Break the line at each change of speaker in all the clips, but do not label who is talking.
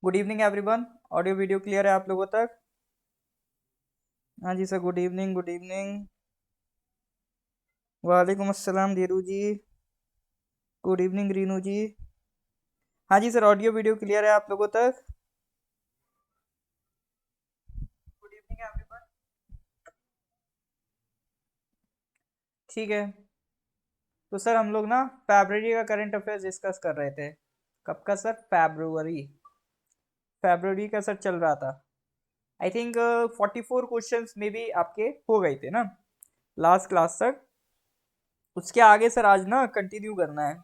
Good evening everyone. Audio video clear है आप लोगों तक? हाँ जी sir, good evening good evening. वालेकुम अस्सलाम धीरू जी। Good evening Renu ji. हाँ जी सर, ऑडियो वीडियो क्लियर है आप लोगों तक? Good evening everyone. ठीक है। तो सर हम लोग ना फरवरी का करंट अफेयर्स डिस्कस कर रहे थे। कब का सर? फरवरी। फरवरी का सर चल रहा था। आई थिंक 44 क्वेश्चंस में भी आपके हो गए थे ना लास्ट क्लास तक। उसके आगे सर आज ना कंटिन्यू करना है।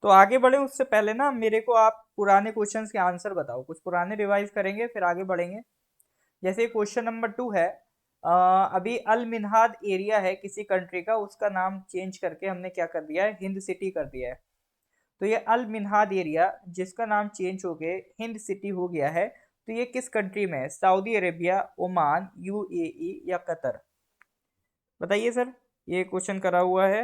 तो आगे बढ़े उससे पहले ना मेरे को आप पुराने क्वेश्चंस के आंसर बताओ। कुछ पुराने रिवाइज करेंगे फिर आगे बढ़ेंगे। जैसे क्वेश्चन नंबर 2 है। अभी अल मिन्हाद एरिया है किसी कंट्री का, उसका नाम चेंज करके हमने क्या कर दिया है? हिंद सिटी कर दिया है। तो ये अल मिन्हाद एरिया जिसका नाम चेंज हो गए हिंद सिटी हो गया है, तो ये किस कंट्री में है? सऊदी अरेबिया, ओमान, यूएई या कतर? बताइए सर। ये क्वेश्चन करा हुआ है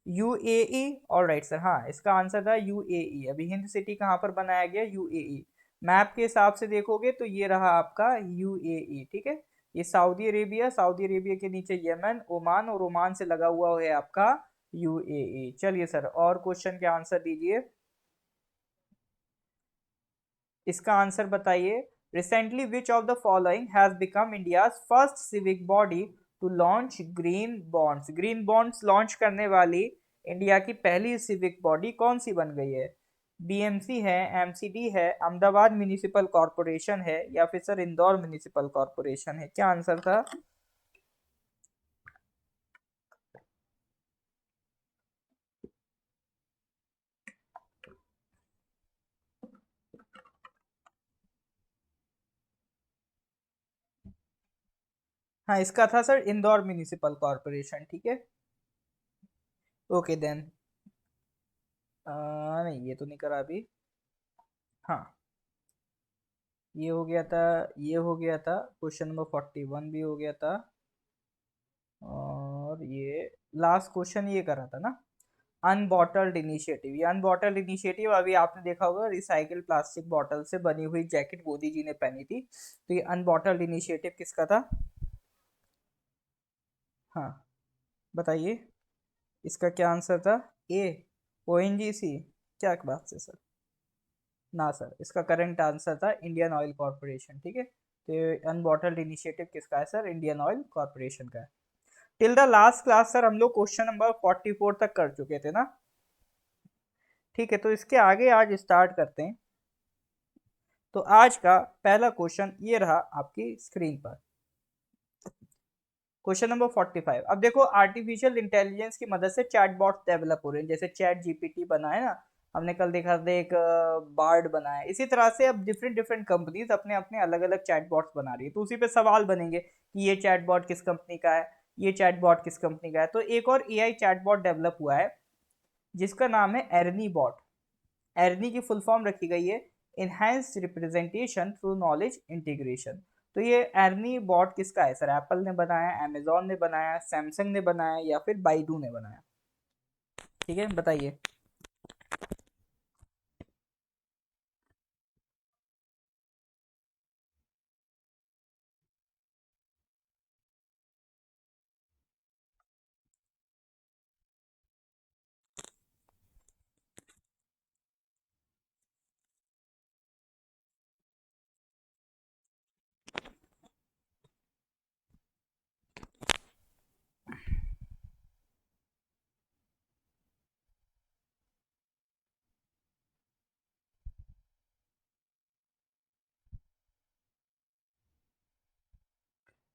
यूएई। ऑल राइट सर, हाँ इसका आंसर था यूएई। अभी हिंद सिटी कहाँ पर बनाया गया? यूएई। मैप के हिसाब से देखोगे तो ये रहा आपका यूएई। ठीक है। ये सऊदी अरेबिया, सऊदी अरेबिया के नीचे यमन, ओमान और ओमान से लगा हुआ है आपका यूएई। चलिए सर, और क्वेश्चन के आंसर दीजिए। इसका आंसर बताइए। Recently which of the following has become India's first civic body to launch green bonds? Green bonds launch करने वाली इंडिया की पहली सिविक बॉडी कौन सी बन गई है? बीएमसी है, एमसीडी है, अहमदाबाद म्यूनिसिपल कॉरपोरेशन है या फिर सर इंदौर म्यूनिसिपल कॉरपोरेशन है? क्या आंसर था? हाँ इसका था सर इंदौर म्यूनिसिपल कॉरपोरेशन। ठीक है। Okay then. नहीं ये तो नहीं करा अभी। हाँ ये हो गया था। ये हो गया था। क्वेश्चन नंबर 41 भी हो गया था। और ये लास्ट क्वेश्चन ये करा था ना, अनबॉटल्ड इनिशिएटिव। ये अनबॉटल्ड इनिशिएटिव अभी आपने देखा होगा, रिसाइकिल प्लास्टिक बॉटल से बनी हुई जैकेट मोदी जी ने पहनी थी। तो ये अनबॉटल्ड इनिशिएटिव किसका था? हाँ बताइए। इसका क्या आंसर था? ए, ओएनजीसी। क्या बात है सर? ना सर, इसका करंट आंसर था इंडियन ऑयल कॉरपोरेशन। ठीक है। तो अनबॉटल्ड इनिशिएटिव किसका है सर? इंडियन ऑयल कॉरपोरेशन का है। Till the last class sir हम लोग क्वेश्चन नंबर 44 तक कर चुके थे ना। ठीक है, तो इसके आगे आज स्टार्ट करते हैं। तो आज का पहला क्वेश्चन ये रहा आपकी स्क्रीन पर। Question number 45। अब देखो, आर्टिफिशियल इंटेलिजेंस की मदद से चैटबॉट डेवलप हो रहे हैं। जैसे चैट जीपीटी बना है ना, हमने कल देखा था एक बार्ड बना है। इसी तरह से अब डिफरेंट डिफरेंट कंपनीज अपने अपने अलग अलग चैटबॉट्स बना रही है। तो उसी पे सवाल बनेंगे कि ये चैटबॉट किस कंपनी का है, ये चैटबॉट किस कंपनी का है। तो एक और एआई चैटबॉट डेवलप हुआ है जिसका नाम है एरनी बॉट। एरनी की फुल फॉर्म रखी गई है enhanced representation through knowledge integration. तो ये एरनी बॉट किसका है सर? एप्पल ने बनाया, अमेजोन ने बनाया, सैमसंग ने बनाया या फिर बाइडू ने बनाया? ठीक है, बताइए।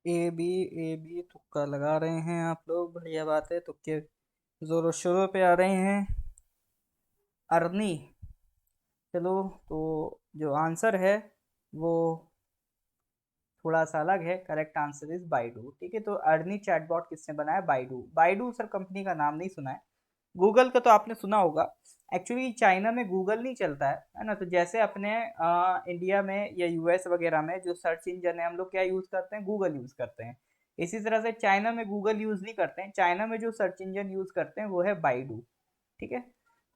ए बी तुक्का लगा रहे हैं आप लोग, बढ़िया बात है। तुक्के जोरों शोरों पे आ रहे हैं। अरनी। चलो, तो जो आंसर है वो थोड़ा सा अलग है। Correct answer is Baidu. ठीक है, तो अर्नी चैटबॉट किसने बनाया? बाइडू। बाइडू सर कंपनी का नाम नहीं सुना है। गूगल का तो आपने सुना होगा। एक्चुअली चाइना में गूगल नहीं चलता है ना। तो जैसे अपने इंडिया में या यूएस वगैरह में जो सर्च इंजन है, हम लोग क्या यूज करते हैं? गूगल यूज करते हैं। इसी तरह से चाइना में गूगल यूज नहीं करते हैं। चाइना में जो सर्च इंजन यूज करते हैं वो है बाइडू। ठीक है।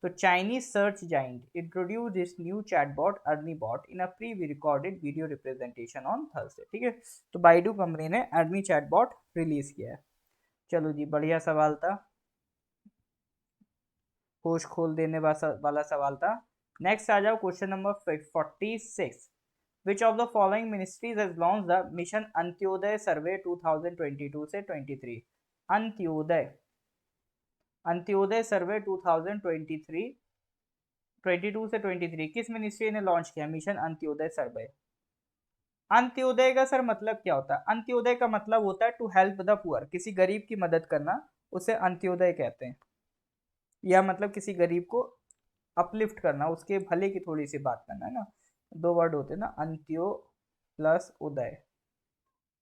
तो Chinese search giant introduce this new chatbot Ernie bot in a pre recorded video representation on Thursday. ठीक है, तो बाइडू कंपनी ने अर्नी चैटबॉट रिलीज किया है। चलो जी, बढ़िया सवाल था, होश खोल देने वाला सवाल था। नेक्स्ट आ जाओ, question number 46। Which of the following ministries has launch the mission Antyodaya survey 2022 से 23? अंत्योदय अंत्योदय सर्वे 2023 22 से 23 किस मिनिस्ट्री ने लॉन्च किया मिशन अंत्योदय सर्वे? अंत्योदय का सर मतलब क्या होता है? अंत्योदय का मतलब होता है टू हेल्प द पुअर, किसी गरीब की मदद करना, उसे अंत्योदय कहते हैं। या मतलब किसी गरीब को अपलिफ्ट करना, उसके भले की थोड़ी सी बात करना है ना। दो वर्ड होते हैं ना, अंत्यो प्लस उदय।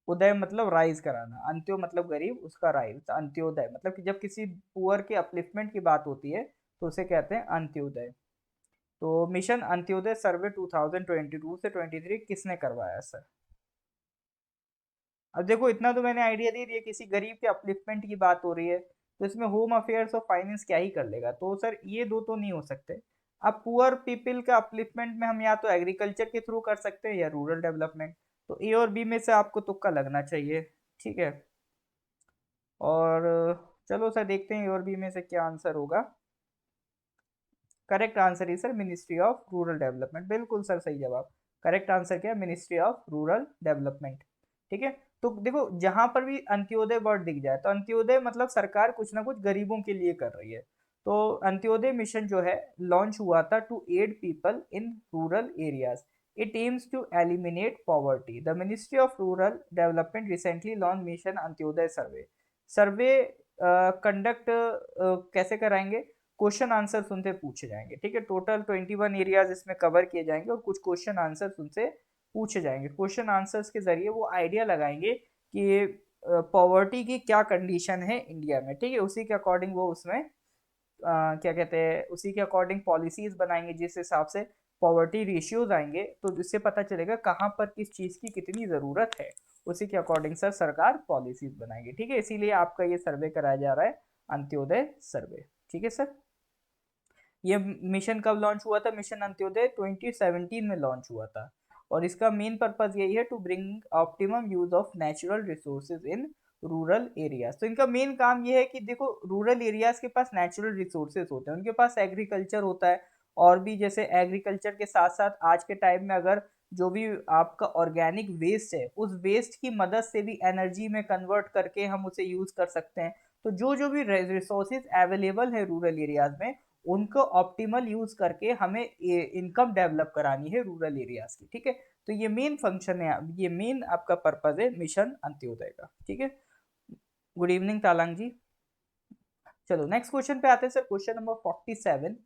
उदय मतलब राइज कराना, अंत्यो मतलब गरीब, उसका राइज, तो अंत्योदय मतलब कि जब किसी पुअर के अपलिफ्टमेंट की बात होती है तो उसे कहते हैं अंत्योदय। तो मिशन अंत्योदय सर्वे 2022 से 23 किसने करवाया सर? अब देखो, इतना तो मैंने आइडिया दे दिया, किसी गरीब के अपलिफ्टमेंट की बात हो रही है, तो इसमें होम अफेयर्स और फाइनेंस क्या ही कर लेगा, तो सर ये दो तो नहीं हो सकते। अब पुअर पीपल का अपलिफ्टमेंट में हम या तो एग्रीकल्चर के थ्रू कर सकते हैं या रूरल डेवलपमेंट, तो ए और बी में से आपको तुक्का लगना चाहिए। ठीक है, और चलो सर देखते हैं ए और बी में से क्या आंसर होगा। Correct answer is sir ministry of rural development, बिल्कुल सर सही जवाब। करेक्ट आंसर क्या है? Ministry of rural development. ठीक है, तो देखो जहां पर भी अंत्योदय वर्ड दिख जाए तो अंत्योदय मतलब सरकार कुछ ना कुछ गरीबों के लिए कर रही है। तो अंत्योदय मिशन जो है लॉन्च हुआ था to aid people in rural areas. It aims to eliminate poverty. The ministry of rural development recently launch mission Antyodaya survey. Survey conduct कैसे कराएंगे? क्वेश्चन आंसर उनसे पूछे जाएंगे। ठीक है, टोटल 21 एरियाज इसमें कवर किए जाएंगे और कुछ क्वेश्चन आंसर उनसे पूछे जाएंगे। क्वेश्चन आंसर्स के जरिए वो आइडिया लगाएंगे कि पॉवर्टी की क्या कंडीशन है इंडिया में। ठीक है, उसी के अकॉर्डिंग वो उसमें क्या कहते हैं, उसी के अकॉर्डिंग पॉलिसीज बनाएंगे, जिस हिसाब से पॉवर्टी रेशियोज आएंगे तो इससे पता चलेगा कहाँ पर किस चीज़ की कितनी ज़रूरत है। उसी के अकॉर्डिंग सर सरकार पॉलिसीज बनाएगी। ठीक है, इसीलिए आपका ये सर्वे कराया जा रहा है, अंत्योदय सर्वे। ठीक है सर, ये मिशन कब लॉन्च हुआ था? मिशन अंत्योदय 2017 में लॉन्च हुआ था, और इसका मेन पर्पज यही है to bring optimum use of natural resources in rural areas. तो इनका मेन काम ये है कि देखो, रूरल एरियाज के पास नेचुरल रिसोर्सेज होते हैं, उनके पास एग्रीकल्चर होता है, और भी जैसे एग्रीकल्चर के साथ साथ आज के टाइम में अगर जो भी आपका ऑर्गेनिक वेस्ट है, उस वेस्ट की मदद से भी एनर्जी में कन्वर्ट करके हम उसे यूज कर सकते हैं। तो जो जो भी रिसोर्सेज अवेलेबल है रूरल एरियाज में, उनको ऑप्टिमल यूज करके हमें इनकम डेवलप करानी है रूरल एरियाज की। ठीक है, तो ये मेन फंक्शन है, ये मेन आपका पर्पज है मिशन अंत्योदय का। ठीक है, गुड इवनिंग तालांग जी। चलो नेक्स्ट क्वेश्चन पे आते हैं sir, question number 47।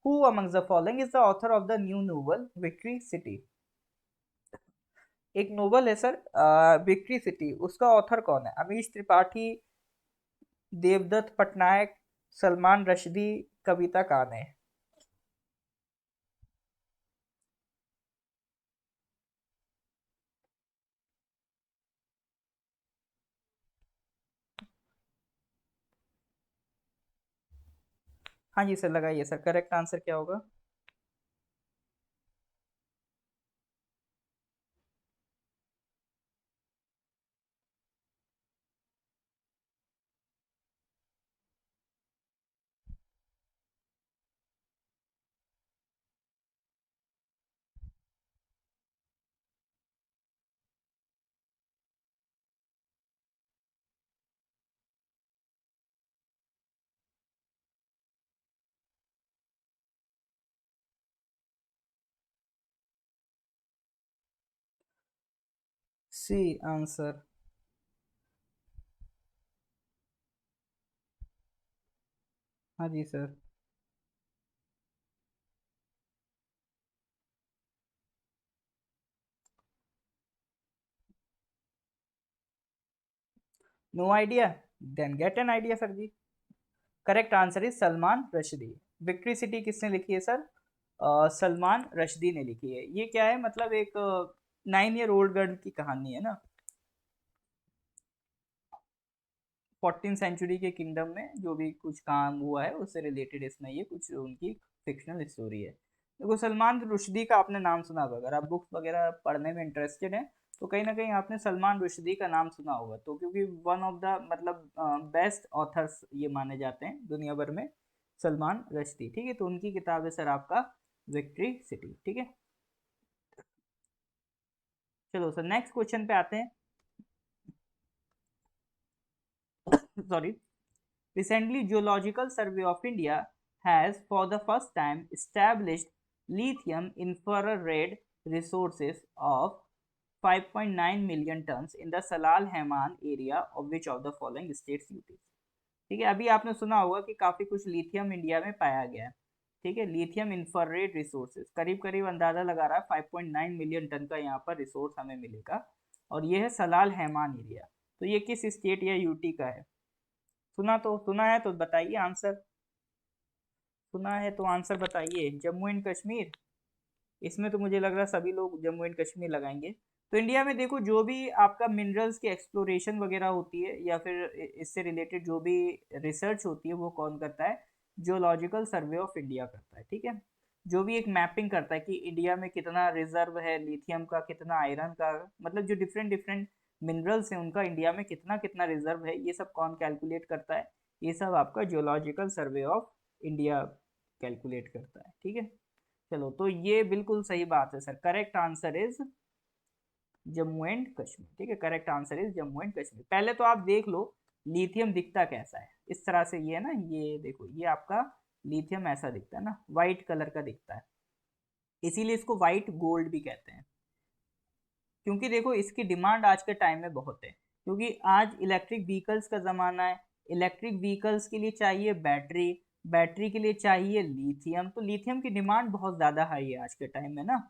Who amongst the following is the author of the new novel victory city? एक नोवेल है सर विक्ट्री सिटी, उसका ऑथर कौन है? अमीश त्रिपाठी, देवदत्त पटनायक, सलमान रश्दी, कविता काने? हाँ जी सर, लगाइए सर, करेक्ट आंसर क्या होगा? C answer. हाँ जी sir. No idea? Then get an idea sir ji. Correct answer is Salman Rushdie. Victory city किसने लिखी है सर? सलमान रश्दी ने लिखी है। ये क्या है, मतलब एक 9 ईयर ओल्ड गर्ल की कहानी है ना। 14 सेंचुरी के किंगडम में जो भी कुछ काम हुआ है उससे रिलेटेड इसमें ये कुछ उनकी फिक्शनल स्टोरी है। देखो सलमान रुश्दी का आपने नाम सुना होगा, अगर आप बुक्स वगैरह पढ़ने में इंटरेस्टेड हैं तो कहीं ना कहीं आपने सलमान रुश्दी का नाम सुना होगा, तो क्योंकि वन ऑफ द मतलब बेस्ट ऑथर्स ये माने जाते हैं दुनिया भर में, सलमान रश्दी, ठीक है। तो उनकी किताब है सर आपका विक्ट्री सिटी, ठीक है। चलो सर नेक्स्ट क्वेश्चन पे आते हैं। Sorry. Recently, Geological Survey of India has, for the first time, established lithium infrared resources of 5.9 million tons in the Salal Haman area of which of the following states UT? ठीक है, अभी आपने सुना होगा कि काफी कुछ लिथियम इंडिया में पाया गया है, ठीक है। लिथियम इंफ्रारेड रिसोर्सेज करीब करीब अंदाजा लगा रहा है 5.9 मिलियन टन का यहाँ पर रिसोर्स हमें मिलेगा, और ये है सलाल हैमान एरिया। तो ये किस स्टेट या यूटी का है? सुना है तो बताइए आंसर। सुना है तो आंसर बताइए। जम्मू एंड कश्मीर? इसमें तो मुझे लग रहा है सभी लोग जम्मू एंड कश्मीर लगाएंगे। तो इंडिया में देखो जो भी आपका मिनरल्स की एक्सप्लोरेशन वगैरह होती है या फिर इससे रिलेटेड जो भी रिसर्च होती है वो कौन करता है? जियोलॉजिकल सर्वे ऑफ इंडिया करता है, ठीक है। जो भी एक मैपिंग करता है कि इंडिया में कितना रिजर्व है लिथियम का, कितना आयरन का, मतलब जो डिफरेंट डिफरेंट मिनरल्स हैं उनका इंडिया में कितना कितना रिजर्व है, ये सब कौन कैलकुलेट करता है? ये सब आपका geological survey of India calculate करता है, ठीक है। चलो तो ये बिल्कुल सही बात है sir, correct answer is Jammu and Kashmir, ठीक है। Correct answer is Jammu and Kashmir. पहले तो आप देख लो लिथियम दिखता कैसा है, इस तरह से ये है ना, ये देखो ये आपका लिथियम ऐसा दिखता है ना, वाइट कलर का दिखता है, इसीलिए इसको वाइट गोल्ड भी कहते हैं। क्योंकि देखो इसकी डिमांड आज के टाइम में बहुत है, क्योंकि आज इलेक्ट्रिक व्हीकल्स का ज़माना है। इलेक्ट्रिक व्हीकल्स के लिए चाहिए बैटरी, बैटरी के लिए चाहिए लिथियम, तो लिथियम की डिमांड बहुत ज़्यादा हाई है आज के टाइम में ना।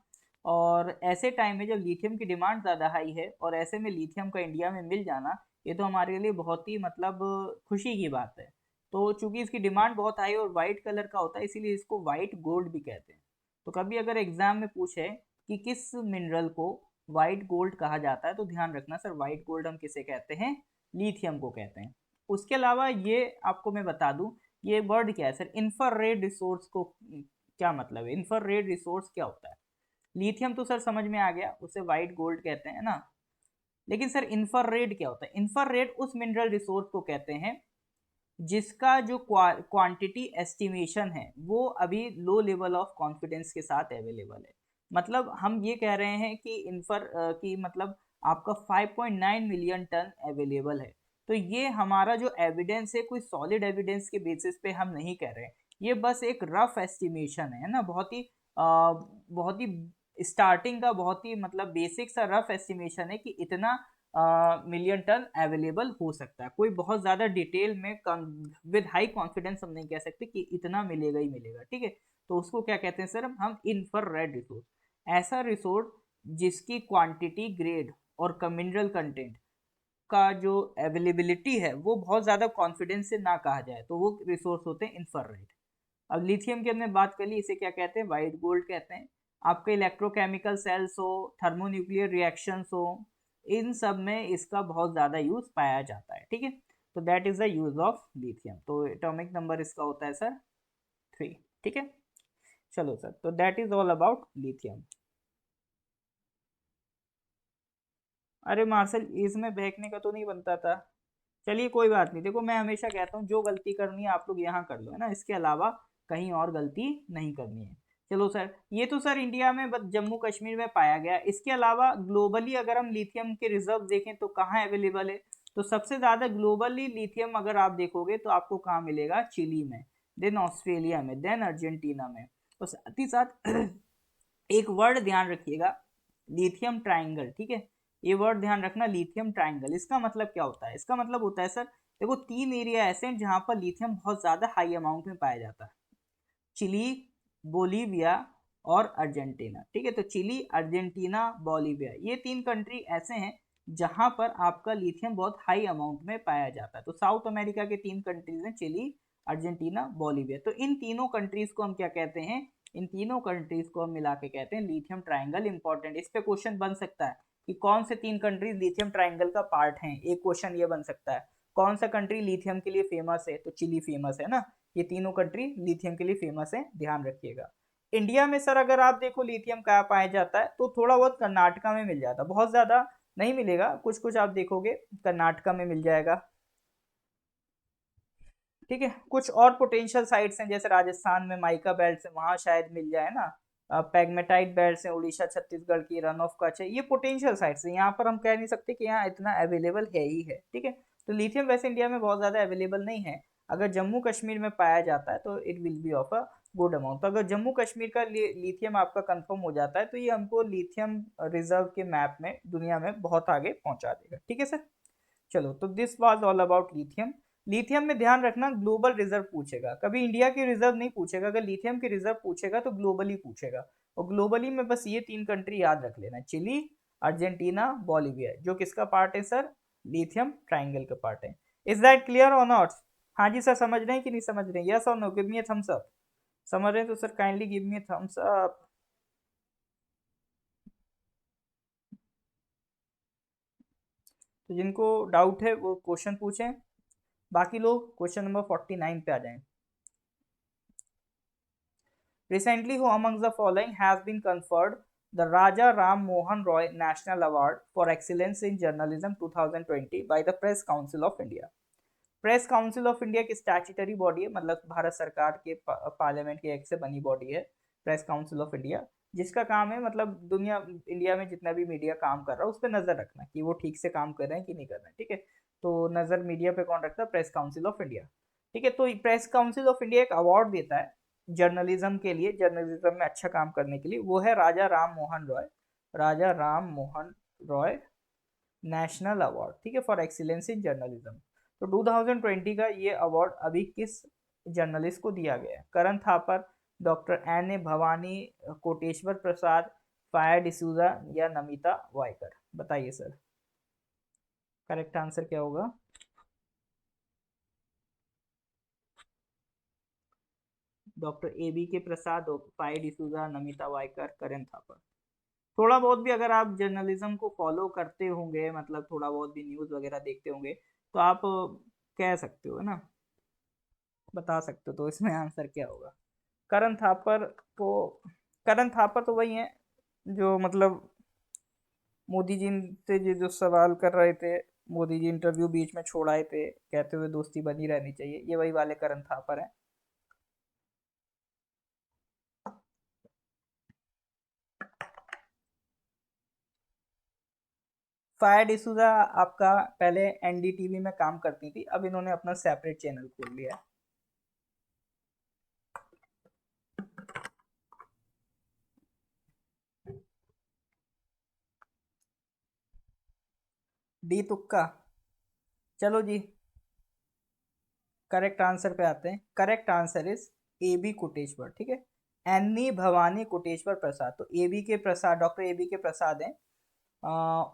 और ऐसे टाइम में जब लिथियम की डिमांड ज़्यादा हाई है और ऐसे में लिथियम का इंडिया में मिल जाना, ये तो हमारे लिए बहुत ही मतलब खुशी की बात है। तो चूंकि इसकी डिमांड बहुत हाई और वाइट कलर का होता है इसीलिए इसको वाइट गोल्ड भी कहते हैं। तो कभी अगर एग्जाम में पूछे कि किस मिनरल को व्हाइट गोल्ड कहा जाता है तो ध्यान रखना सर, व्हाइट गोल्ड हम किसे कहते हैं? लिथियम को कहते हैं। उसके अलावा ये आपको मैं बता दूं, ये वर्ड क्या है सर? इंफ्रारेड रिसोर्स को क्या मतलब है? इंफ्रारेड रिसोर्स क्या होता है? लिथियम तो सर समझ में आ गया, उसे व्हाइट गोल्ड कहते हैं ना, लेकिन सर इंफ्रारेड क्या होता है? इंफ्रारेड उस मिनरल रिसोर्स को कहते हैं जिसका जो क्वांटिटी एस्टिमेशन है वो अभी लो लेवल ऑफ कॉन्फिडेंस के साथ अवेलेबल है। मतलब हम ये कह रहे हैं कि कि मतलब आपका 5.9 मिलियन टन अवेलेबल है। तो ये हमारा जो एविडेंस है कोई सॉलिड एविडेंस के बेसिस पे हम नहीं कह रहे हैं, ये बस एक रफ एस्टिमेशन है ना, बहुत ही स्टार्टिंग का बहुत ही मतलब बेसिक सा रफ एस्टिमेशन है कि इतना मिलियन टन अवेलेबल हो सकता है। कोई बहुत ज़्यादा डिटेल में विद हाई कॉन्फिडेंस हम नहीं कह सकते कि इतना मिलेगा ही मिलेगा, ठीक है। तो उसको क्या कहते हैं सर? हम इंफ्रारेड रिसोर्स, ऐसा रिसोर्स जिसकी क्वांटिटी, ग्रेड और मिनरल कंटेंट का जो अवेलेबिलिटी है वो बहुत ज़्यादा कॉन्फिडेंस से ना कहा जाए, तो वो रिसोर्स होते हैं इंफ्रारेड। अब लिथियम की हमने बात कर ली, इसे क्या कहते हैं? वाइट गोल्ड कहते हैं। आपके इलेक्ट्रोकेमिकल सेल्स हो, थर्मोन्यूक्लियर रिएक्शंस हो, इन सब में इसका बहुत ज़्यादा यूज पाया जाता है, ठीक है। तो that is the use of lithium. तो एटॉमिक नंबर इसका होता है सर 3, ठीक है। चलो सर, तो that is all about lithium. अरे मार्शल, इसमें बहकने का तो नहीं बनता था। चलिए कोई बात नहीं, देखो मैं हमेशा कहता हूँ जो गलती करनी है आप लोग यहाँ कर लो, है ना, इसके अलावा कहीं और गलती नहीं करनी है। चलो सर, ये तो सर इंडिया में बस जम्मू कश्मीर में पाया गया। इसके अलावा ग्लोबली अगर हम लिथियम के रिजर्व देखें तो कहाँ अवेलेबल है? तो सबसे ज़्यादा ग्लोबली लिथियम अगर आप देखोगे तो आपको कहाँ मिलेगा? चिली में, देन ऑस्ट्रेलिया में, देन अर्जेंटीना में। और साथ ही साथ एक वर्ड ध्यान रखिएगा, लिथियम ट्राइंगल, ठीक है। ये वर्ड ध्यान रखना, लिथियम ट्राइंगल, इसका मतलब क्या होता है? इसका मतलब होता है सर, देखो 3 एरिया ऐसे हैं जहां पर लिथियम बहुत ज्यादा हाई अमाउंट में पाया जाता है, चिली, बोलीविया और अर्जेंटीना, ठीक है। तो चिली, अर्जेंटीना, बोलीविया, ये 3 कंट्री ऐसे हैं जहां पर आपका लिथियम बहुत हाई अमाउंट में पाया जाता है। तो साउथ अमेरिका के 3 कंट्रीज हैं, चिली, अर्जेंटीना, बोलीविया। तो इन तीनों कंट्रीज को हम क्या कहते हैं? इन तीनों कंट्रीज को हम मिला के कहते हैं लिथियम ट्राइंगल। इंपॉर्टेंट, इस पे क्वेश्चन बन सकता है कि कौन से 3 कंट्रीज लिथियम ट्राइंगल का पार्ट हैं, एक क्वेश्चन ये बन सकता है। कौन सा कंट्री लिथियम के लिए फेमस है? तो चिली फेमस है ना। ये तीनों कंट्री लिथियम के लिए फेमस है, ध्यान रखिएगा। इंडिया में सर अगर आप देखो लिथियम कहाँ पाया जाता है, तो थोड़ा बहुत कर्नाटका में मिल जाता है, बहुत ज्यादा नहीं मिलेगा, कुछ कुछ आप देखोगे कर्नाटका में मिल जाएगा, ठीक है। कुछ और पोटेंशियल साइट्स हैं जैसे राजस्थान में माइका बेल्ट है, वहां शायद मिल जाए ना। पैग्मेटाइट बेल्ट है उड़ीसा छत्तीसगढ़ की, रन ऑफ कच्छ है, ये पोटेंशियल साइट्स हैं, यहाँ पर हम कह नहीं सकते कि यहाँ इतना अवेलेबल है ही है, ठीक है। तो लिथियम वैसे इंडिया में बहुत ज़्यादा अवेलेबल नहीं है। अगर जम्मू कश्मीर में पाया जाता है तो it will be of a good amount. तो अगर जम्मू कश्मीर का लिथियम आपका कंफर्म हो जाता है तो ये हमको लिथियम रिजर्व के मैप में दुनिया में बहुत आगे पहुंचा देगा, ठीक है सर। चलो, तो this was all about lithium. Lithium में ध्यान रखना ग्लोबल रिजर्व पूछेगा, कभी इंडिया की रिजर्व नहीं पूछेगा। अगर लिथियम की रिजर्व पूछेगा तो ग्लोबली पूछेगा, और ग्लोबली में बस ये तीन कंट्री याद रख लेना, चिली, अर्जेंटीना, बोलिविया, जो किसका पार्ट है सर? लिथियम ट्राइंगल का पार्ट है। इज दैट क्लियर और नॉट? हाँ जी सर, समझ रहे हैं कि नहीं समझ रहे हैं? यस और no, give me a thumbs up. समझ रहे हैं तो sir kindly give me a thumbs up. तो जिनको डाउट है वो क्वेश्चन पूछें, बाकी लोग क्वेश्चन नंबर 49 पे आ जाएं। Recently, who amongst the following has been conferred the Raja Ram Mohan Roy National Award for Excellence in Journalism 2020 by the Press Council of India? Press council of India की statutory body है, मतलब भारत सरकार के parliament के act से बनी body है press council of India, जिसका काम है मतलब दुनिया इंडिया में जितना भी मीडिया काम कर रहा है उस पर नजर रखना कि वो ठीक से काम कर रहे हैं कि नहीं कर रहे हैं, ठीक है। तो नजर मीडिया पे कौन रखता है? प्रेस काउंसिल ऑफ इंडिया, ठीक है। तो प्रेस काउंसिल ऑफ इंडिया एक अवार्ड देता है जर्नलिज्म के लिए, जर्नलिज्म में अच्छा काम करने के लिए, वो है राजा राम मोहन रॉय, राजा राम मोहन रॉय नेशनल अवार्ड, ठीक है, फॉर एक्सीलेंस इन जर्नलिज्म। तो 2020 का ये अवार्ड अभी किस जर्नलिस्ट को दिया गया है? Karan Thapar, doctor N A Bhavani, Koteshwar Prasad, फायर डिसूजा या नमिता वाइकर? बताइए सर, करेक्ट आंसर क्या होगा? डॉक्टर ए बी के प्रसाद, फायर डिसूजा, नमिता वाइकर, करण थापर। थोड़ा बहुत भी अगर आप जर्नलिज्म को फॉलो करते होंगे, मतलब थोड़ा बहुत भी न्यूज़ वगैरह देखते होंगे, तो आप कह सकते हो ना, बता सकते हो। तो इसमें आंसर क्या होगा? करण थापर को, करण थापर तो वही है जो मतलब मोदी जी से जो सवाल कर रहे थे, मोदी जी इंटरव्यू बीच में छोड़ आए थे कहते हुए दोस्ती बनी रहनी चाहिए, ये वही वाले करण थापर हैं। फायर डिसूजा आपका पहले एनडीटीवी में काम करती थी, अब इन्होंने अपना सेपरेट चैनल खोल लिया है। डी तुक्का। चलो जी, करेक्ट आंसर पे आते हैं। Correct answer is A B Koteshwar, ठीक है, एनी भवानी कोटेश्वर प्रसाद। तो ए बी के प्रसाद, डॉक्टर ए बी के प्रसाद हैं,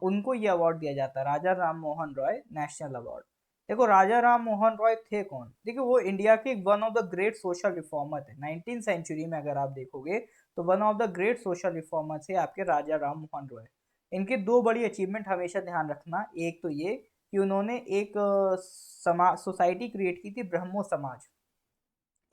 उनको ये अवार्ड दिया जाता है, राजा राम मोहन रॉय नेशनल अवार्ड। देखो राजा राम मोहन रॉय थे कौन? देखिए वो इंडिया के one of the great social reformer थे 19th सेंचुरी में, अगर आप देखोगे तो one of the great social reformer थे आपके राजा राम मोहन रॉय। इनके दो बड़ी अचीवमेंट हमेशा ध्यान रखना, एक तो ये कि उन्होंने एक समाज सोसाइटी क्रिएट की थी, ब्रह्मो समाज,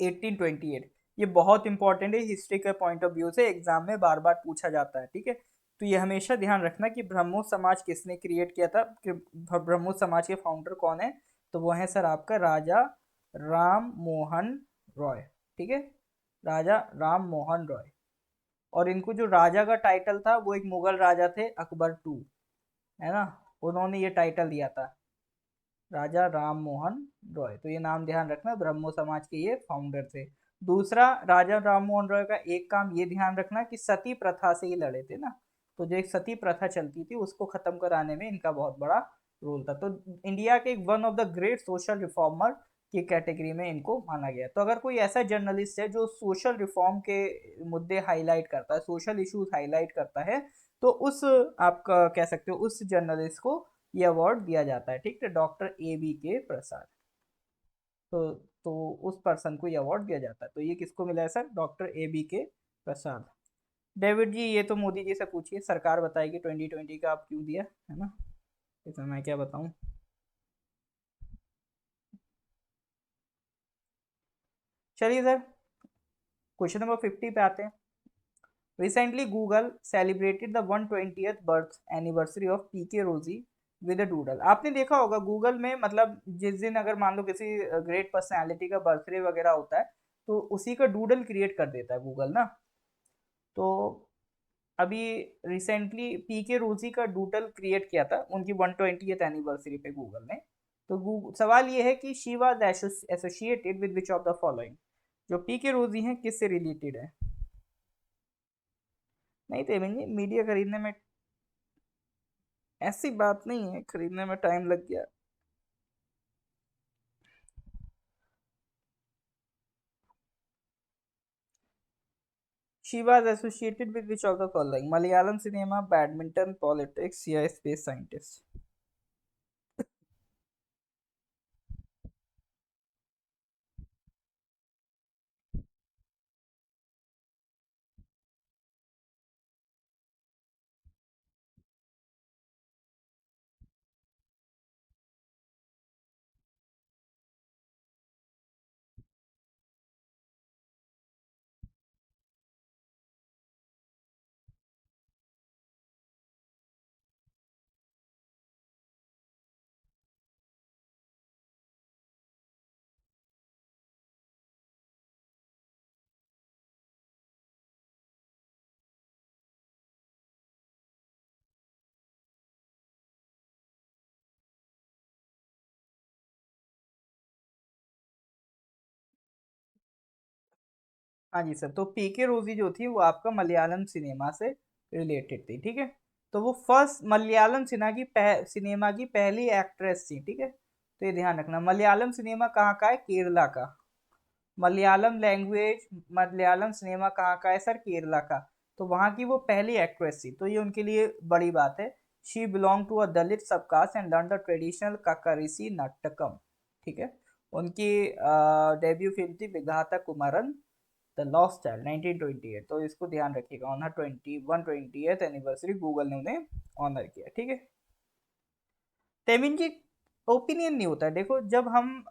1828। ये बहुत इंपॉर्टेंट है हिस्ट्री के पॉइंट ऑफ व्यू से, एग्जाम में बार बार पूछा जाता है, ठीक है। तो ये हमेशा ध्यान रखना कि ब्रह्मो समाज किसने क्रिएट किया था, कि ब्रह्मो समाज के फाउंडर कौन है? तो वो है सर आपका राजा राम मोहन रॉय, ठीक है, राजा राम मोहन रॉय। और इनको जो राजा का टाइटल था वो एक मुगल राजा थे अकबर टू, है ना, उन्होंने ये टाइटल दिया था, राजा राम मोहन रॉय। तो ये नाम ध्यान रखना, ब्रह्मो समाज के ये फाउंडर थे। दूसरा, राजा राम मोहन रॉय का एक काम ये ध्यान रखना कि सती प्रथा से ये लड़े थे ना, तो जो एक सती प्रथा चलती थी उसको खत्म कराने में इनका बहुत बड़ा रोल था। तो इंडिया के one of the great social reformer की कैटेगरी में इनको माना गया। तो अगर कोई ऐसा जर्नलिस्ट है जो सोशल रिफॉर्म के मुद्दे हाईलाइट करता है, सोशल इश्यूज हाईलाइट करता है, तो उस आपका कह सकते हो उस जर्नलिस्ट को ये अवार्ड दिया जाता है, ठीक है, डॉक्टर ए बी के प्रसाद। तो उस पर्सन को ये अवार्ड दिया जाता है। तो ये किसको मिला है सर? डॉक्टर ए बी के प्रसाद। डेविड जी ये तो मोदी जी से पूछिए, सरकार बताएगी 2020 का आप क्यों दिया, है ना, इसमें मैं क्या बताऊं। चलिए सर, क्वेश्चन नंबर 50 पे आते हैं। Recently Google celebrated the 120th birth anniversary of P K Rosy with a doodle. आपने देखा होगा गूगल में, मतलब जिस दिन अगर मान लो किसी ग्रेट पर्सनालिटी का बर्थडे वगैरह होता है तो उसी का डूडल क्रिएट कर देता है गूगल ना। तो अभी रिसेंटली पीके रोजी का डूडल क्रिएट किया था उनकी 120th एनिवर्सरी पे गूगल ने। तो सवाल ये है कि she was associated with which of the following. जो पीके रोजी हैं किससे रिलेटेड है? नहीं थे भैया, मीडिया खरीदने में ऐसी बात नहीं है, खरीदने में टाइम लग गया। She was associated with which of the following? Malayalam cinema, badminton, politics या स्पेस साइंटिस्ट? हाँ जी सर, तो पीके रोजी जो थी वो आपका मलयालम सिनेमा से रिलेटेड थी, ठीक है। तो वो फर्स्ट मलयालम सिनेमा की पहली एक्ट्रेस थी, ठीक है। तो ये ध्यान रखना, मलयालम सिनेमा कहाँ का है? केरला का। मलयालम लैंग्वेज, मलयालम सिनेमा कहाँ का है सर? केरला का। तो वहाँ की वो पहली एक्ट्रेस थी, तो ये उनके लिए बड़ी बात है। She belong to a Dalit subcaste and learn the traditional Kakkarissi Natakam, ठीक है। उनकी डेब्यू फिल्म थी Vigathakumaran the lost child 1928। तो इसको ध्यान रखिएगा, on her 120th anniversary Google ने उन्हें ऑनर किया, ठीक है। तेमिन जी, ओपिनियन नहीं होता है। देखो जब हम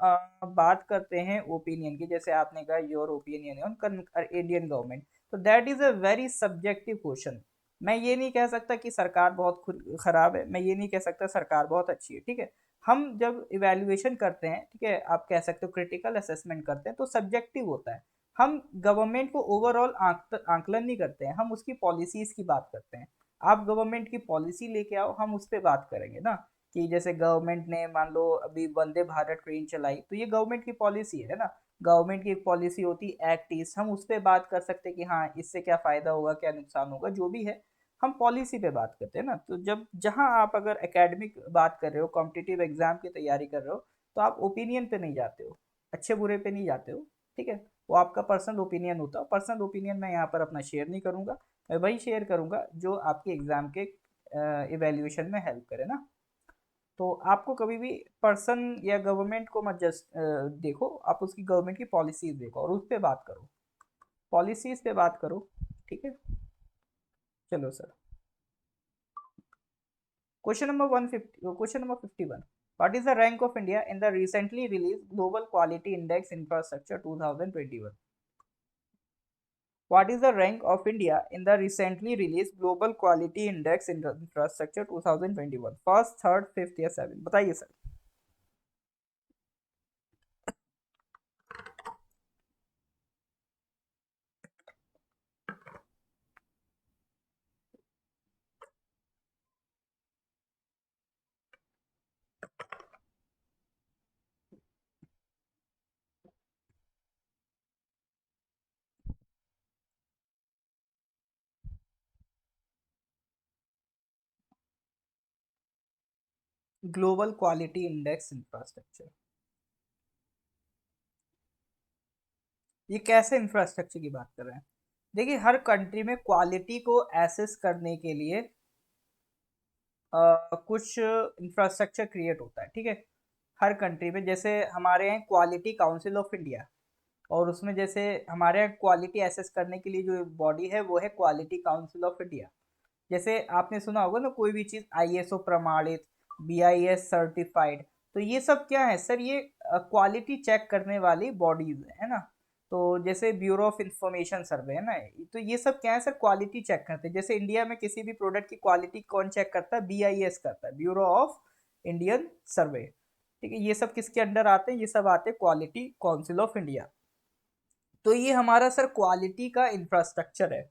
बात करते हैं ओपिनियन की, जैसे आपने कहा your opinion on Indian government, तो that is a very subjective question. मैं ये नहीं कह सकता कि सरकार बहुत खराब है, मैं ये नहीं कह सकता सरकार बहुत अच्छी है, ठीक है। हम जब इवेल्युएशन करते हैं, ठीक है, आप कह सकते हो क्रिटिकल असेसमेंट करते हैं, तो सब्जेक्टिव होता है। हम गवर्नमेंट को ओवरऑल आंकलन नहीं करते हैं, हम उसकी पॉलिसीज की बात करते हैं। आप गवर्नमेंट की पॉलिसी लेके आओ, हम उस पर बात करेंगे ना। कि जैसे गवर्नमेंट ने मान लो अभी वंदे भारत ट्रेन चलाई, तो ये गवर्नमेंट की पॉलिसी है ना। गवर्नमेंट की एक पॉलिसी होती है एक्ट ईस्ट, हम उस पर बात कर सकते हैं कि हाँ इससे क्या फायदा होगा, क्या नुकसान होगा, जो भी है हम पॉलिसी पे बात करते हैं ना। तो जब जहाँ आप अगर एकेडमिक बात कर रहे हो, कॉम्पिटिटिव एग्जाम की तैयारी कर रहे हो, तो आप ओपिनियन पे नहीं जाते हो, अच्छे बुरे पे नहीं जाते हो, ठीक है। वो आपका पर्सनल ओपिनियन होता है, पर्सनल ओपिनियन मैं यहाँ पर अपना शेयर नहीं करूँगा। मैं वही शेयर करूँगा जो आपके एग्जाम के इवेल्युएशन में हेल्प करे ना। तो आपको कभी भी पर्सन या गवर्नमेंट को मत जस्ट देखो, आप उसकी गवर्नमेंट की पॉलिसीज देखो और उस पर बात करो, पॉलिसीज पे बात करो, ठीक है। चलो sir, question number 51। What is the rank of India in the recently release global quality index infrastructure 2021? What is the rank of India in the recently released Global Quality Index in Infrastructure 2021? First, third, fifth या seven? बताइए sir. Global quality index infrastructure, ये कैसे infrastructure की बात कर रहे हैं? देखिए हर कंट्री में क्वालिटी को एसेस करने के लिए कुछ इंफ्रास्ट्रक्चर क्रिएट होता है, ठीक है। हर कंट्री में, जैसे हमारे यहाँ क्वालिटी काउंसिल ऑफ इंडिया, और उसमें जैसे हमारे यहाँ क्वालिटी एसेस करने के लिए जो बॉडी है वो है क्वालिटी काउंसिल ऑफ इंडिया। जैसे आपने सुना होगा ना, कोई भी चीज़ आईएसओ प्रमाणित, बीआईएस सर्टिफाइड, तो ये सब क्या है सर? ये क्वालिटी चेक करने वाली बॉडीज है ना। तो जैसे ब्यूरो ऑफ इंफॉर्मेशन सर्वे है ना, तो ये सब क्या है सर, क्वालिटी चेक करते हैं। जैसे इंडिया में किसी भी प्रोडक्ट की क्वालिटी कौन चेक करता है, BIS करता है, ब्यूरो ऑफ इंडियन सर्वे। ठीक है, ये सब किसके अंडर आते हैं, ये सब आते हैं क्वालिटी काउंसिल ऑफ इंडिया। तो ये हमारा सर क्वालिटी का इंफ्रास्ट्रक्चर है।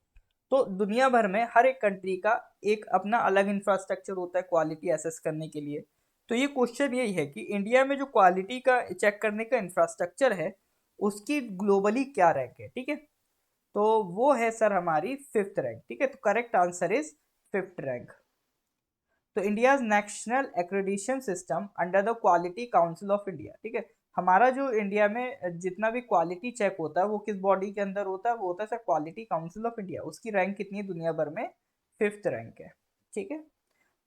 तो दुनिया भर में हर एक कंट्री का एक अपना अलग इंफ्रास्ट्रक्चर होता है क्वालिटी असेस करने के लिए। तो ये क्वेश्चन यही है कि इंडिया में जो क्वालिटी का चेक करने का इंफ्रास्ट्रक्चर है उसकी ग्लोबली क्या रैंक है। ठीक है, तो वो है सर हमारी 5th रैंक। ठीक है, तो correct answer is 5th rank. तो India national accreditation system under the quality council of India. ठीक है, हमारा जो इंडिया में जितना भी क्वालिटी चेक होता है वो किस बॉडी के अंदर होता है, वो होता है sir quality council of India. उसकी रैंक कितनी है दुनिया भर में, 5th रैंक है। ठीक है,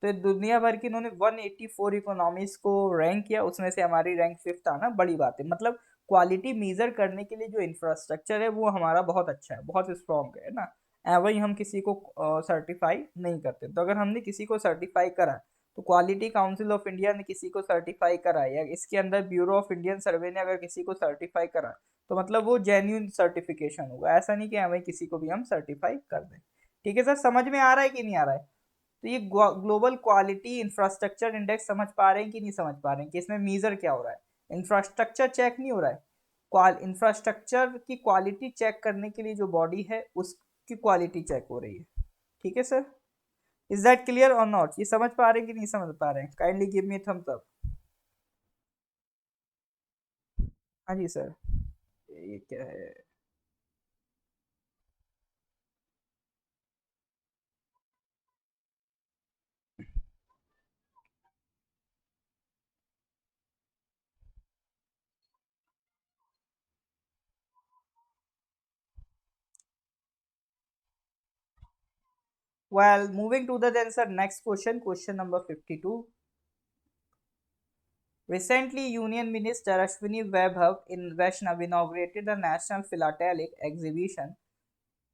तो दुनिया भर की इन्होंने 184 इकोनॉमीज को रैंक किया, उसमें से हमारी रैंक 5th आना बड़ी बात है। मतलब क्वालिटी मेजर करने के लिए जो इंफ्रास्ट्रक्चर है वो हमारा बहुत अच्छा है, बहुत स्ट्रॉन्ग है ना। वही हम किसी को सर्टिफाई नहीं करते। तो अगर हमने किसी को सर्टिफाई करा, तो क्वालिटी काउंसिल ऑफ इंडिया ने किसी को सर्टिफाई करा, या इसके अंदर ब्यूरो ऑफ इंडियन सर्वे ने अगर किसी को सर्टिफाई करा, तो मतलब वो जेन्यून सर्टिफिकेशन होगा। ऐसा नहीं कि वही किसी को भी हम सर्टिफाई कर दें। ठीक है सर, समझ में आ रहा है कि नहीं आ रहा है? तो ये ग्लोबल क्वालिटी इंफ्रास्ट्रक्चर इंडेक्स समझ पा रहे हैं कि नहीं समझ पा रहे हैं, कि इसमें मीजर क्या हो रहा है, इंफ्रास्ट्रक्चर चेक नहीं हो रहा है, इंफ्रास्ट्रक्चर की क्वालिटी चेक करने के लिए जो बॉडी है उसकी क्वालिटी चेक हो रही है। ठीक है सर, इज दैट क्लियर और नॉट? ये समझ पा रहे हैं कि नहीं समझ पा रहे हैं? Kindly give me thumbs up. हाँ जी सर, ये क्या है? Well, moving to the then sir next question, question number 52. Recently, Union Minister Ashwini Vaibhav in Vaishnav inaugurated the National Philatelic Exhibition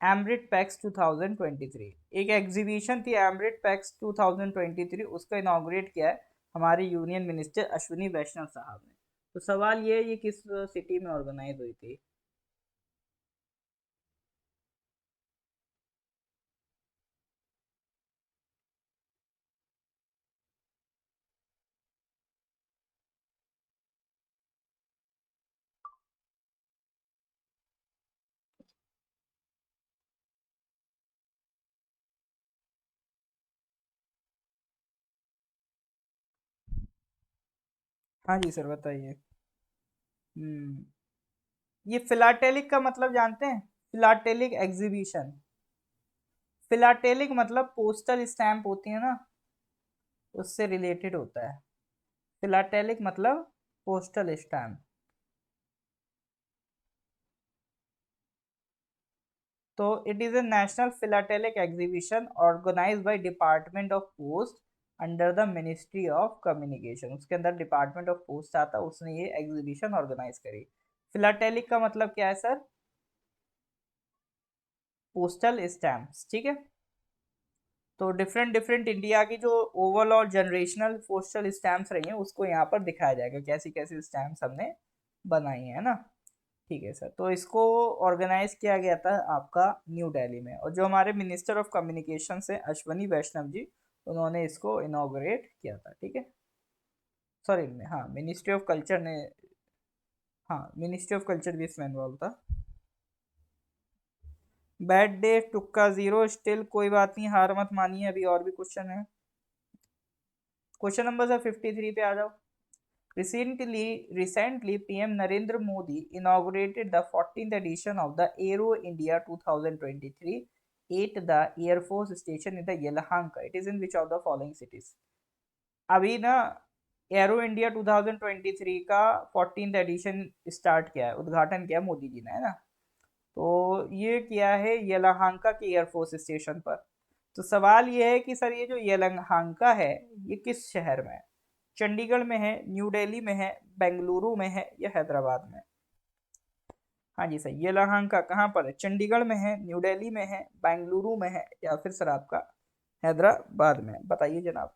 Amrit Pax 2023। एक एग्जीबिशन थी Amrit Pax 2023, उसका inaugurate किया है हमारे यूनियन मिनिस्टर अश्विनी वैष्णव साहब ने। तो सवाल ये है, ये किस सिटी में ऑर्गेनाइज हुई थी? हाँ जी सर, बताइए। हम्म, ये फिलाटेलिक का मतलब जानते हैं? फिलाटेलिक एग्जीबिशन, फिलाटेलिक मतलब पोस्टल स्टैम्प होती है ना, उससे रिलेटेड होता है। फिलाटेलिक मतलब पोस्टल स्टैम्प। तो it is a national philatelic exhibition organised by department of post under the ministry of communication. उसके अंदर डिपार्टमेंट ऑफ पोस्ट आता, उसने ये एग्जीबिशन ऑर्गेनाइज करी। फिलाटेलिक का मतलब क्या है सर? Postal stamps. ठीक है, तो डिफरेंट डिफरेंट इंडिया की जो ओवरऑल जनरेशनल पोस्टल स्टैम्प्स रही हैं उसको यहाँ पर दिखाया जाएगा, कैसी कैसी स्टैम्प्स हमने बनाई है ना। ठीक है सर, तो इसको ऑर्गेनाइज किया गया था आपका न्यू दिल्ली में, और जो हमारे मिनिस्टर ऑफ कम्युनिकेशन है अश्वनी वैष्णव जी, उन्होंने इसको इनॉग्रेट किया था। ठीक है, सॉरी, हाँ मिनिस्ट्री ऑफ कल्चर ने, हाँ मिनिस्ट्री ऑफ कल्चर भी इसमें इन्वॉल्व था। बैड डे, तुक्का जीरो, स्टिल कोई बात नहीं, हार मत मानिए, अभी और भी क्वेश्चन है। क्वेश्चन नंबर सर 53 पे आ जाओ। Recently, PM Narendra Modi inaugurated the 14th edition of the Aero India 2023 at the Air Force Station in the Yelahanka. It is in which of the following cities? अभी ना arrow India 2023 का 14th addition start किया है, उद्घाटन किया मोदी जी ने, है ना। तो ये किया है येलाहांका के एयरफोर्स स्टेशन पर। तो सवाल ये है कि सर ये जो येलाहांका है ये किस शहर में है? चंडीगढ़ में है, न्यू दिल्ली में है, बेंगलुरु में है, या हैदराबाद में? हाँ जी सर, येलाहांका कहाँ पर है? चंडीगढ़ में है, न्यू दिल्ली में है, बेंगलुरु में है, या फिर सर आपका हैदराबाद में? बताइए जनाब।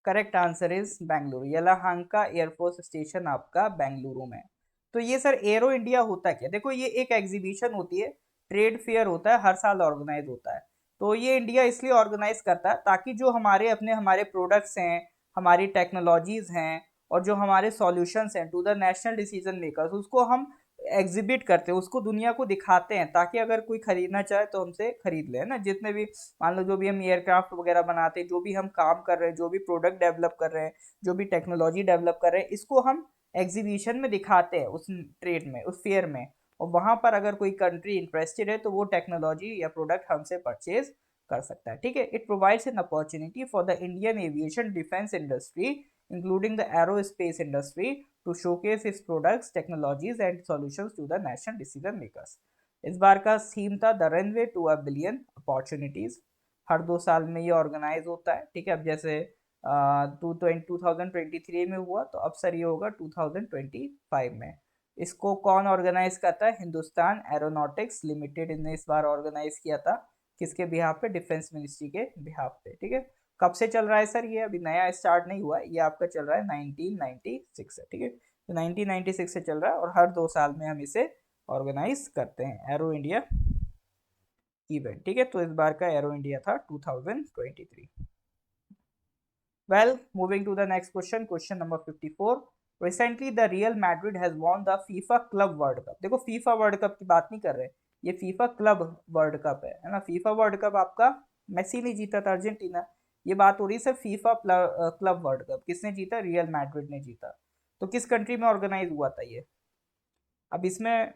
Correct answer is Bengaluru. Yelahanka air force station आपका बेंगलुरु में। तो ये सर एरो इंडिया होता क्या? देखो ये एक एग्जीबिशन होती है, ट्रेड फेयर होता है, हर साल ऑर्गेनाइज होता है। तो ये इंडिया इसलिए ऑर्गेनाइज करता है ताकि जो हमारे प्रोडक्ट्स हैं, हमारी टेक्नोलॉजीज हैं, और जो हमारे सॉल्यूशंस हैं to the national decision makers, उसको हम एग्जिबिट करते हैं, उसको दुनिया को दिखाते हैं, ताकि अगर कोई खरीदना चाहे तो हमसे खरीद ले, है ना। जितने भी मान लो जो भी हम एयरक्राफ्ट वगैरह बनाते हैं, जो भी हम काम कर रहे हैं, जो भी प्रोडक्ट डेवलप कर रहे हैं, जो भी टेक्नोलॉजी डेवलप कर रहे हैं, इसको हम एग्जीबिशन में दिखाते हैं, उस ट्रेड में, उस फेयर में। और वहां पर अगर कोई कंट्री इंटरेस्टेड है तो वो टेक्नोलॉजी या प्रोडक्ट हमसे परचेज कर सकता है, ठीक है। It provides an opportunity for the Indian aviation defence industry including the aerospace industry to showcase its products technologies and solutions to the national decision makers. इस बार का थीम था the runway to a billion opportunities. हर 2 साल में ये organise होता है, ठीक है। अब जैसे 2023 में हुआ, तो अब सर ये होगा 2025 में। इसको कौन ऑर्गेनाइज करता है? हिंदुस्तान एरोनॉटिक्स लिमिटेड ने इस बार ऑर्गेनाइज किया था। किसके बिहाफ पे? डिफेंस मिनिस्ट्री के बिहाफ पे, ठीक है। कब से चल रहा है सर? ये अभी नया स्टार्ट नहीं हुआ है, ये आपका चल रहा है 1996 से, ठीक है। तो 1996 से चल रहा है, और हर 2 साल में हम इसे ऑर्गेनाइज करते हैं, एरो इंडिया इवेंट, ठीक है। तो इस बार का एरो इंडिया था 2023। Well, moving to the next question, question number 54। Recently the Real Madrid has won the FIFA club world cup. देखो फीफा वर्ल्ड कप की बात नहीं कर रहे, ये फीफा क्लब वर्ल्ड कप है ना। फीफा वर्ल्ड कप आपका मेसी ने जीता था, अर्जेंटीना। ये बात हो रही है sir FIFA club world cup किसने जीता? रियल मैड्रिड ने जीता। तो किस कंट्री में ऑर्गेनाइज हुआ था ये? अब इसमें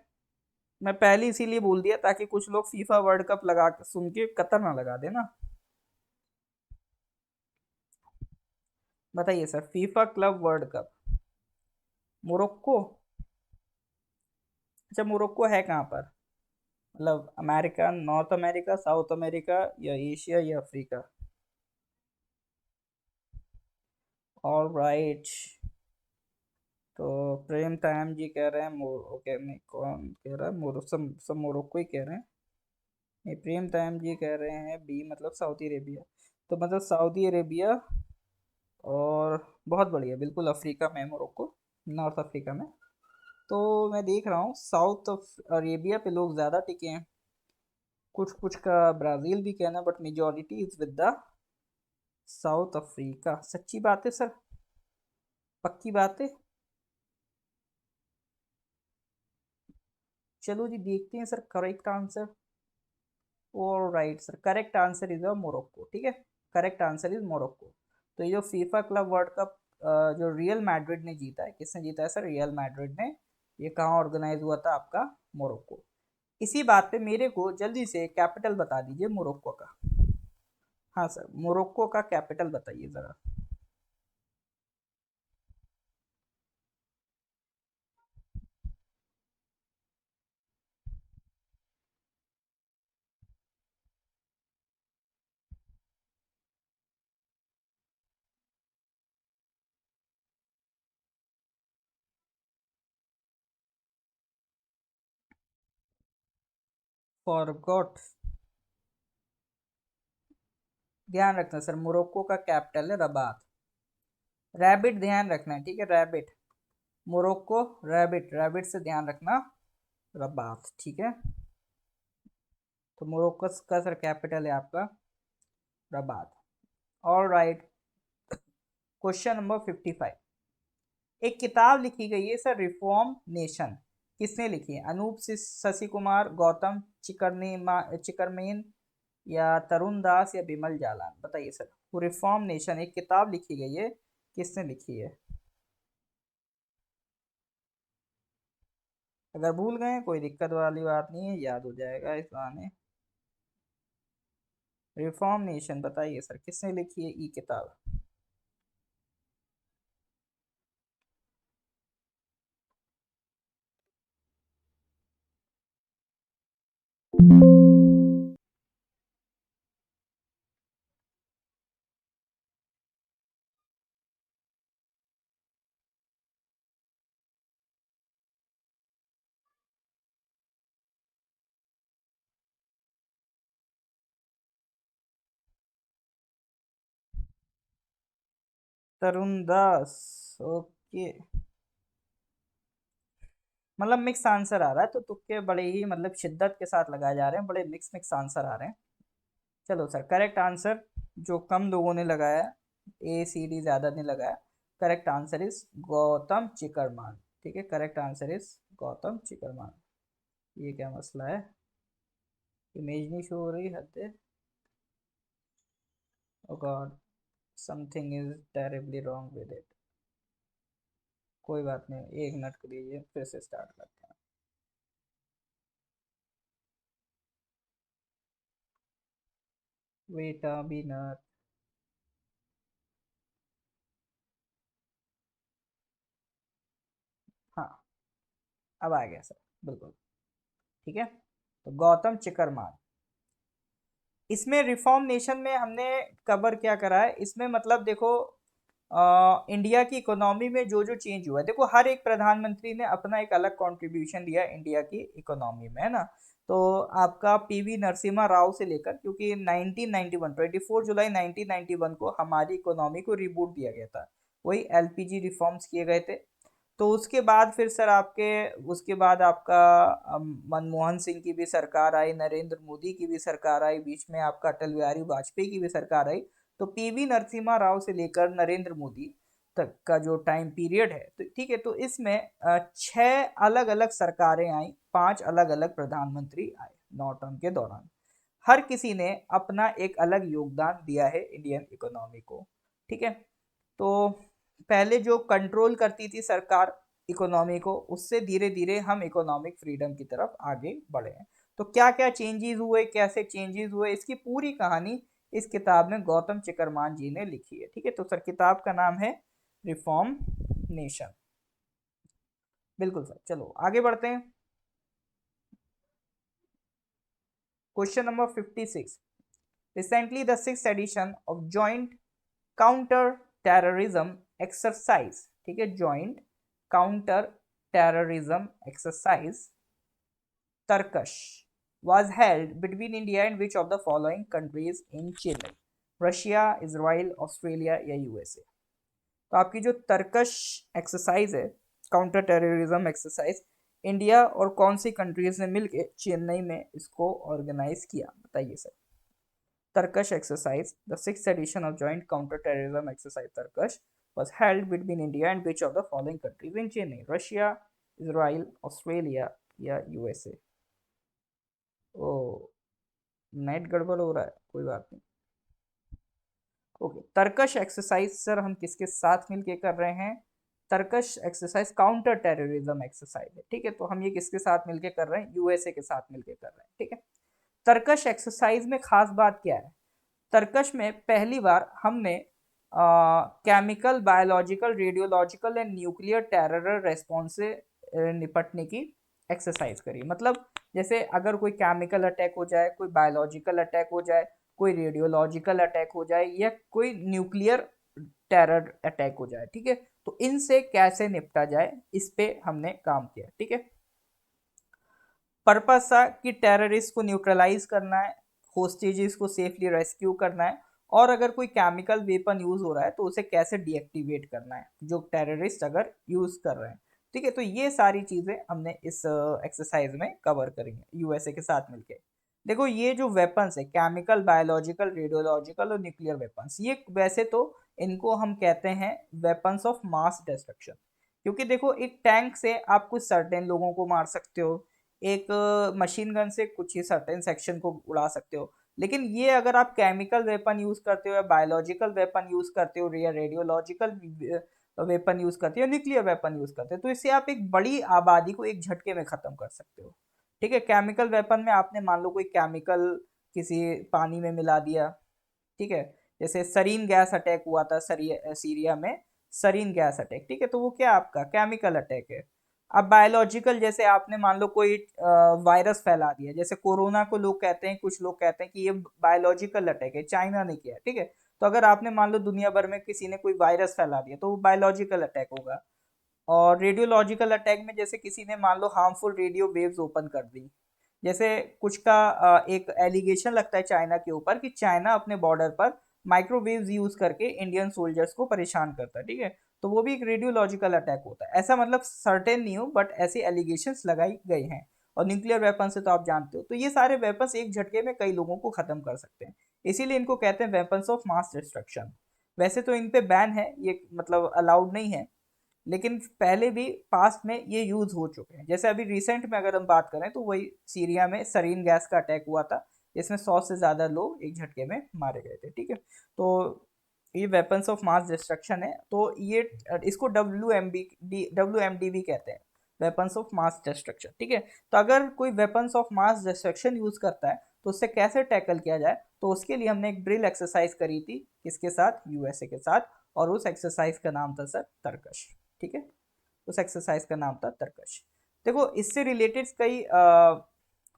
मैं पहले इसीलिए बोल दिया ताकि कुछ लोग फीफा वर्ल्ड कप लगा सुन के कतर ना लगा देना। बताइए sir, FIFA club world cup, Morocco. अच्छा, मोरक्को है कहाँ पर? मतलब America, north America, south America, या एशिया, या अफ्रीका? All right. तो प्रेम तायम जी कह रहे हैं ओके, नहीं, कौन कह रहा है? सब मोरक्को ही कह रहे हैं। नहीं, प्रेम तायम जी कह रहे हैं बी, मतलब सऊदी अरेबिया। तो मतलब सऊदी अरेबिया, और बहुत बढ़िया, बिल्कुल अफ्रीका में है मोरक्को, नॉर्थ अफ्रीका में। तो मैं देख रहा हूँ साउथ अरेबिया पे लोग ज़्यादा टिके हैं, कुछ कुछ का ब्राज़ील भी कहना, but majority is with the south Africa. सच्ची बात है सर? पक्की बात है? चलो जी देखते हैं sir, correct answer. All right sir, correct answer is Morocco, ठीक है। Correct answer is Morocco. तो ये जो फीफा क्लब वर्ल्ड कप जो रियल मैड्रिड ने जीता है, किसने जीता है सर? रियल मैड्रिड ने। ये कहाँ ऑर्गेनाइज हुआ था? आपका मोरक्को। इसी बात पे मेरे को जल्दी से कैपिटल बता दीजिए मोरक्को का। हाँ सर, मोरक्को का कैपिटल बताइए ज़रा। फॉरगॉट। ध्यान रखना सर, मोरक्को का कैपिटल है रबात। रैबिट ध्यान रखना है, ठीक है, रैबिट। मोरक्को, रैबिट, रैबिट से ध्यान रखना, रबात, ठीक है। तो मोरक्को का सर कैपिटल है आपका Rabat. All right. Question number 55। एक किताब लिखी गई है सर, रिफॉर्म नेशन। किसने लिखी है? अनूप शशि कुमार, गौतम चिकरमेन, या तरुण दास, या बिमल जालान? बताइए सर, वो रिफॉर्म नेशन एक किताब लिखी गई है, किसने लिखी है? अगर भूल गए कोई दिक्कत वाली बात नहीं है, याद हो जाएगा इस बहाने। रिफॉर्म नेशन बताइए सर, किसने लिखी है ये किताब? तरुण दास, ओके। मतलब मिक्स आंसर आ रहा है, तो तुक्के बड़े ही मतलब शिद्दत के साथ लगाए जा रहे हैं, बड़े मिक्स मिक्स आंसर आ रहे हैं। चलो सर, करेक्ट आंसर जो कम लोगों ने लगाया, ए सी डी ज़्यादा ने लगाया, करेक्ट आंसर इज गौतम चिकरमान। ठीक है, करेक्ट आंसर इज गौतम चिकरमान। ये क्या मसला है, इमेज नहीं शो हो रही, हद है। Oh God, something is terribly wrong with it. कोई बात नहीं, 1 मिनट के लिए फिर से स्टार्ट करते हैं। Wait a minute. हाँ, अब आ गया सर, बिल्कुल। ठीक है, तो गौतम चिकरमान। इसमें रिफॉर्म नेशन में हमने कवर क्या करा है, इसमें मतलब देखो इंडिया की इकोनॉमी में जो जो चेंज हुआ है, देखो हर एक प्रधानमंत्री ने अपना एक अलग कंट्रीब्यूशन दिया इंडिया की इकोनॉमी में, है ना। तो आपका पीवी नरसिम्हा राव से लेकर, क्योंकि 1991 24 जुलाई 1991 को हमारी इकोनॉमी को रिबूट दिया गया था, वही एलपीजी रिफॉर्म्स किए गए थे। तो उसके बाद फिर सर आपके, उसके बाद आपका मनमोहन सिंह की भी सरकार आई, नरेंद्र मोदी की भी सरकार आई, बीच में आपका अटल बिहारी वाजपेयी की भी सरकार आई। तो पीवी नरसिम्हा राव से लेकर नरेंद्र मोदी तक का जो टाइम पीरियड है, तो ठीक है, तो इसमें 6 अलग अलग सरकारें आई, 5 अलग अलग प्रधानमंत्री आए 9 टर्म के दौरान। हर किसी ने अपना एक अलग योगदान दिया है इंडियन इकोनॉमी को। ठीक है, तो पहले जो कंट्रोल करती थी सरकार इकोनॉमी को, उससे धीरे धीरे हम इकोनॉमिक फ्रीडम की तरफ आगे बढ़े हैं। तो क्या क्या चेंजेस हुए, कैसे चेंजेस हुए, इसकी पूरी कहानी इस किताब में गौतम चिकरमान जी ने लिखी है। ठीक है, तो सर किताब का नाम है रिफॉर्म नेशन। बिल्कुल सर, चलो आगे बढ़ते हैं। Question number 56। Recently the six edition of joint counter terrorism exercise, ठीक है, joint counter terrorism exercise Tarkash was held between India and which of the following countries in Chennai? Russia, Israel, Australia या USA. तो आपकी जो तरकश exercise है, counter terrorism exercise, India और कौन सी countries ने मिलकर चेन्नई में इसको ऑर्गेनाइज किया, बताइए sir. Turkish exercise, the sixth edition of joint counter-terrorism exercise Turkish, was held between India and which of the following countries in Chennai? Russia, Israel, Australia या USA. ओ, net गड़बड़ हो रहा है, कोई बात नहीं। ओके, तर्कश एक्सरसाइज सर हम किसके साथ मिलके कर रहे हैं? तर्कश एक्सरसाइज काउंटर टेररिज्म एक्सरसाइज है। ठीक है, तो हम ये किसके साथ मिलके कर रहे हैं? यूएसए के साथ मिलके कर रहे हैं। ठीक है, तर्कश एक्सरसाइज में खास बात क्या है? तरकश में पहली बार हमने chemical, biological, radiological and nuclear terror response से निपटने की एक्सरसाइज करी। मतलब जैसे अगर कोई केमिकल अटैक हो जाए, कोई बायोलॉजिकल अटैक हो जाए, कोई रेडियोलॉजिकल अटैक हो जाए या कोई न्यूक्लियर टेरर अटैक हो जाए, ठीक है, तो इनसे कैसे निपटा जाए, इस पे हमने काम किया। ठीक है, पर्पस था कि टेररिस्ट को न्यूट्रलाइज करना है, होस्टेजेस को सेफली रेस्क्यू करना है, और अगर कोई केमिकल वेपन यूज हो रहा है तो उसे कैसे डीएक्टिवेट करना है जो टेररिस्ट अगर यूज कर रहे हैं। ठीक है, तो ये सारी चीजें हमने इस एक्सरसाइज में कवर करी है यूएसए के साथ मिलके। देखो ये जो वेपन्स है, केमिकल, बायोलॉजिकल, रेडियोलॉजिकल और न्यूक्लियर वेपन्स, ये वैसे तो इनको हम कहते हैं वेपन्स ऑफ मास डिस्ट्रक्शन, क्योंकि देखो एक टैंक से आप कुछ सर्टेन लोगों को मार सकते हो, एक मशीन गन से कुछ ही सर्टेन सेक्शन को उड़ा सकते हो, लेकिन ये अगर आप केमिकल वेपन यूज करते हो या बायोलॉजिकल वेपन यूज करते हो या रेडियोलॉजिकल वेपन यूज करते हो, न्यूक्लियर वेपन यूज करते हो, तो इससे आप एक बड़ी आबादी को एक झटके में खत्म कर सकते हो। ठीक है, केमिकल वेपन में आपने मान लो कोई केमिकल किसी पानी में मिला दिया, ठीक है, जैसे सरीन गैस अटैक हुआ था सीरिया में, सरीन गैस अटैक, ठीक है, तो वो क्या आपका केमिकल अटैक है। अब बायोलॉजिकल, जैसे आपने मान लो कोई वायरस फैला दिया, जैसे कोरोना को लोग कहते हैं, कुछ लोग कहते हैं कि ये बायोलॉजिकल अटैक है, चाइना ने किया, ठीक है, तो अगर आपने मान लो दुनिया भर में किसी ने कोई वायरस फैला दिया तो वो बायोलॉजिकल अटैक होगा। और रेडियोलॉजिकल अटैक में जैसे किसी ने मान लो हार्मफुल रेडियो वेव्स ओपन कर दी, जैसे कुछ का एक एलिगेशन लगता है चाइना के ऊपर कि चाइना अपने बॉर्डर पर माइक्रोवेव्स यूज करके इंडियन सोल्जर्स को परेशान करता है, ठीक है। तो वो भी एक रेडियोलॉजिकल अटैक होता है, ऐसा मतलब सर्टेन नहीं हो, बट ऐसे एलिगेशंस लगाई गई हैं। और न्यूक्लियर वेपन से तो आप जानते हो, तो ये सारे वेपन्स एक झटके में कई लोगों को खत्म कर सकते हैं, इसीलिए इनको कहते हैं वेपन्स ऑफ मास डिस्ट्रक्शन। वैसे तो इन पे बैन है, ये मतलब अलाउड नहीं है, लेकिन पहले भी पास्ट में ये यूज हो चुके हैं। जैसे अभी रिसेंट में अगर हम बात करें तो वही सीरिया में सरीन गैस का अटैक हुआ था, इसमें 100 से ज़्यादा लोग एक झटके में मारे गए थे, ठीक है। तो ये वेपन्स ऑफ मास डिस्ट्रक्शन है, तो ये इसको डब्ल्यू एम डी भी कहते हैं, वेपन्स ऑफ मास डिस्ट्रक्शन, ठीक है। तो अगर कोई weapons of mass destruction use करता है तो उससे कैसे टैकल किया जाए, तो उसके लिए हमने एक ड्रिल एक्सरसाइज करी थी, किसके साथ, यूएसए के साथ। और उस एक्सरसाइज का नाम था सर तरकश, ठीक है। उस एक्सरसाइज का नाम था तरकश। देखो इससे रिलेटेड कई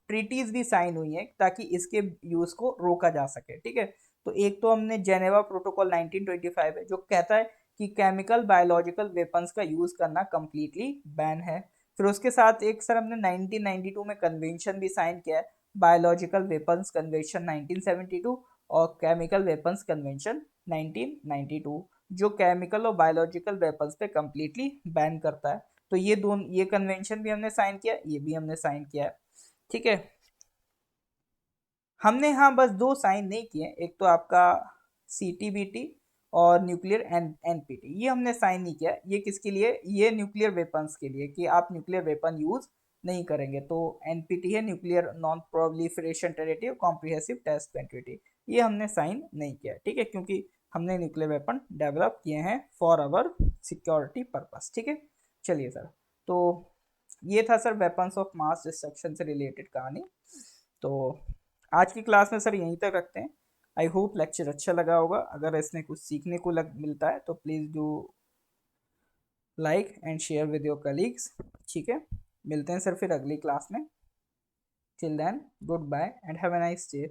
ट्रीटीज भी साइन हुई हैं ताकि इसके यूज को रोका जा सके, ठीक है। तो एक तो हमने जेनेवा प्रोटोकॉल 1925 है, जो कहता है कि केमिकल बायोलॉजिकल वेपन्स का यूज करना कंप्लीटली बैन है। फिर उसके साथ एक सर हमने 1992 में कन्वेंशन भी साइन किया है, बायोलॉजिकल वेपन्स कन्वेंशन 1972 और केमिकल वेपन्स कन्वेंशन 1992, जो केमिकल और बायोलॉजिकल वेपन्स पे कम्प्लीटली बैन करता है। तो ये कन्वेंशन भी हमने साइन किया, ये भी हमने साइन किया है, ठीक है। हमने हाँ बस दो साइन नहीं किए, एक तो आपका CTBT और न्यूक्लियर NPT, ये हमने साइन नहीं किया। ये किसके लिए, ये न्यूक्लियर वेपन्स के लिए कि आप न्यूक्लियर वेपन यूज नहीं करेंगे। तो NPT है nuclear non proliferation treaty comprehensive test treaty, ये हमने साइन नहीं किया, ठीक है, क्योंकि हमने न्यूक्लियर वेपन डेवलप किए हैं फॉर आवर सिक्योरिटी पर्पस, ठीक है। चलिए सर, तो ये था sir weapons of mass destruction से रिलेटेड कहानी। तो आज की क्लास में सर यहीं तक रखते हैं। आई होप लेक्चर अच्छा लगा होगा, अगर इसमें कुछ सीखने को मिलता है तो please do like and share with your colleagues, ठीक है। मिलते हैं सर फिर अगली क्लास में। Till then good bye and have a nice day.